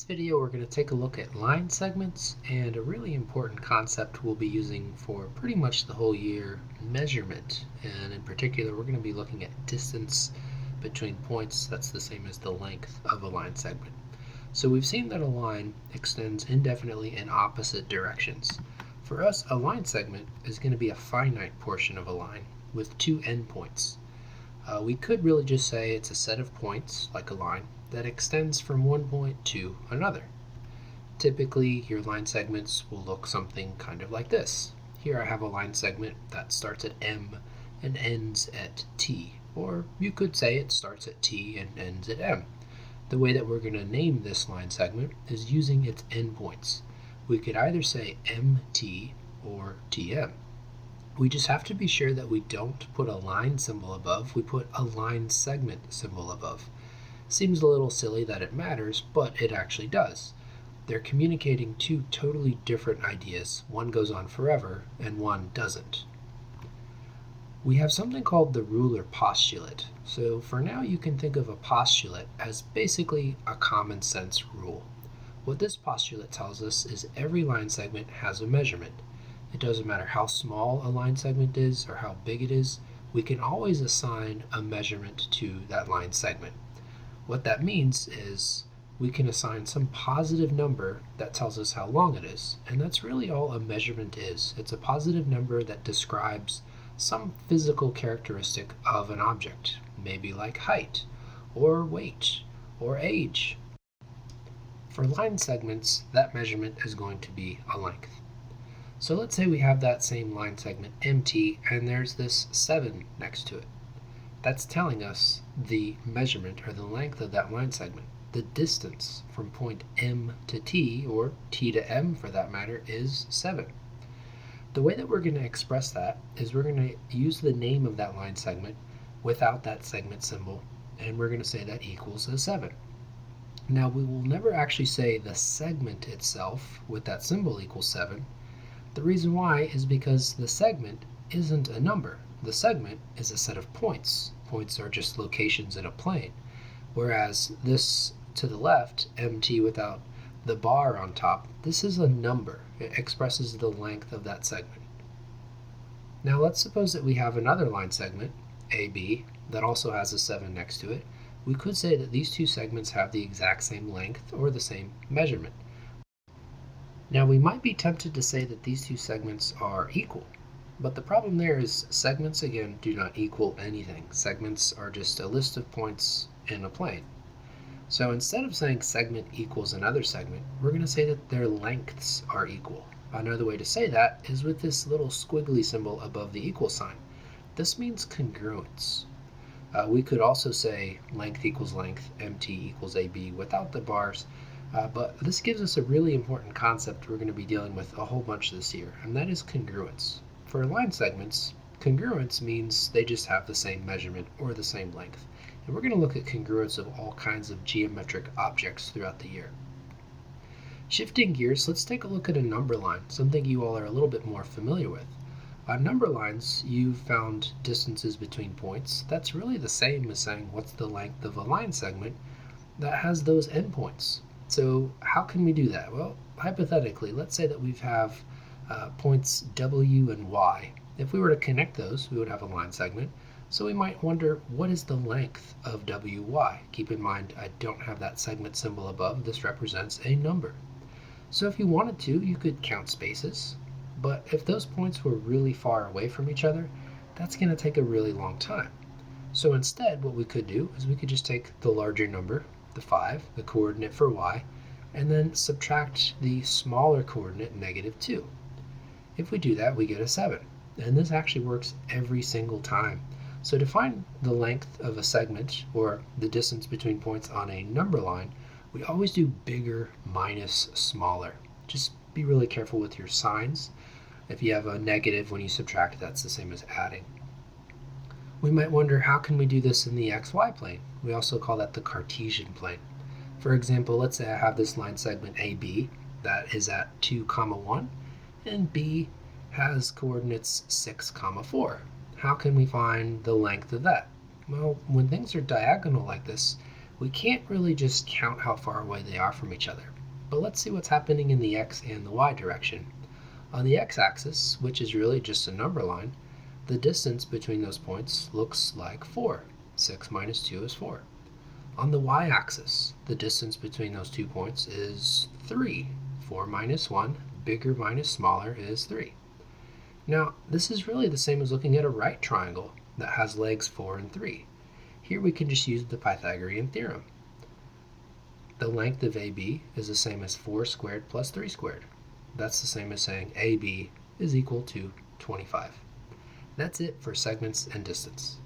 video, we're going to take a look at line segments and a really important concept we'll be using for pretty much the whole year, measurement. And in particular, we're going to be looking at distance between points. That's the same as the length of a line segment. So we've seen that a line extends indefinitely in opposite directions. For us, a line segment is going to be a finite portion of a line with two endpoints. We could really just say it's a set of points, like a line, that extends from one point to another. Typically, your line segments will look something kind of like this. Here I have a line segment that starts at M and ends at T, or you could say it starts at T and ends at M. The way that we're going to name this line segment is using its endpoints. We could either say MT or TM. We just have to be sure that we don't put a line symbol above, we put a line segment symbol above. Seems a little silly that it matters, but it actually does. They're communicating two totally different ideas. One goes on forever, and one doesn't. We have something called the ruler postulate. So for now, you can think of a postulate as basically a common sense rule. What this postulate tells us is every line segment has a measurement. It doesn't matter how small a line segment is or how big it is, we can always assign a measurement to that line segment. What that means is we can assign some positive number that tells us how long it is, and that's really all a measurement is. It's a positive number that describes some physical characteristic of an object, maybe like height, or weight, or age. For line segments, that measurement is going to be a length. So let's say we have that same line segment MT, and there's this 7 next to it. That's telling us the measurement or the length of that line segment. The distance from point M to T, or T to M for that matter, is 7. The way that we're going to express that is we're going to use the name of that line segment without that segment symbol, and we're going to say that equals a 7. Now we will never actually say the segment itself with that symbol equals 7. The reason why is because the segment isn't a number. The segment is a set of points. Points are just locations in a plane. Whereas this to the left, MT without the bar on top, this is a number. It expresses the length of that segment. Now let's suppose that we have another line segment, AB, that also has a 7 next to it. We could say that these two segments have the exact same length or the same measurement. Now we might be tempted to say that these two segments are equal. But the problem there is segments, again, do not equal anything. Segments are just a list of points in a plane. So instead of saying segment equals another segment, we're going to say that their lengths are equal. Another way to say that is with this little squiggly symbol above the equal sign. This means congruence. We could also say length equals length, MT equals AB without the bars, but this gives us a really important concept we're going to be dealing with a whole bunch this year, and that is congruence. For line segments, congruence means they just have the same measurement or the same length. And we're going to look at congruence of all kinds of geometric objects throughout the year. Shifting gears, let's take a look at a number line, something you all are a little bit more familiar with. On number lines, you've found distances between points. That's really the same as saying what's the length of a line segment that has those endpoints. So how can we do that? Well, hypothetically, let's say that we have points W and Y. If we were to connect those, we would have a line segment. So we might wonder, what is the length of WY? Keep in mind, I don't have that segment symbol above. This represents a number. So if you wanted to, you could count spaces. But if those points were really far away from each other, that's going to take a really long time. So instead, what we could do is we could just take the larger number, the 5, the coordinate for Y, and then subtract the smaller coordinate, -2. If we do that, we get a 7. And this actually works every single time. So to find the length of a segment, or the distance between points on a number line, we always do bigger minus smaller. Just be really careful with your signs. If you have a negative when you subtract, that's the same as adding. We might wonder, how can we do this in the XY plane? We also call that the Cartesian plane. For example, let's say I have this line segment AB that is at 2, 1, and B has coordinates 6, 4. How can we find the length of that? Well, when things are diagonal like this, we can't really just count how far away they are from each other. But let's see what's happening in the x and the y direction. On the x-axis, which is really just a number line, the distance between those points looks like 4. 6 minus 2 is 4. On the y-axis, the distance between those 2 points is 3. 4 minus 1, bigger minus smaller, is 3. Now, this is really the same as looking at a right triangle that has legs 4 and 3. Here we can just use the Pythagorean theorem. The length of AB is the same as 4 squared plus 3 squared. That's the same as saying AB is equal to 25. That's it for segments and distance.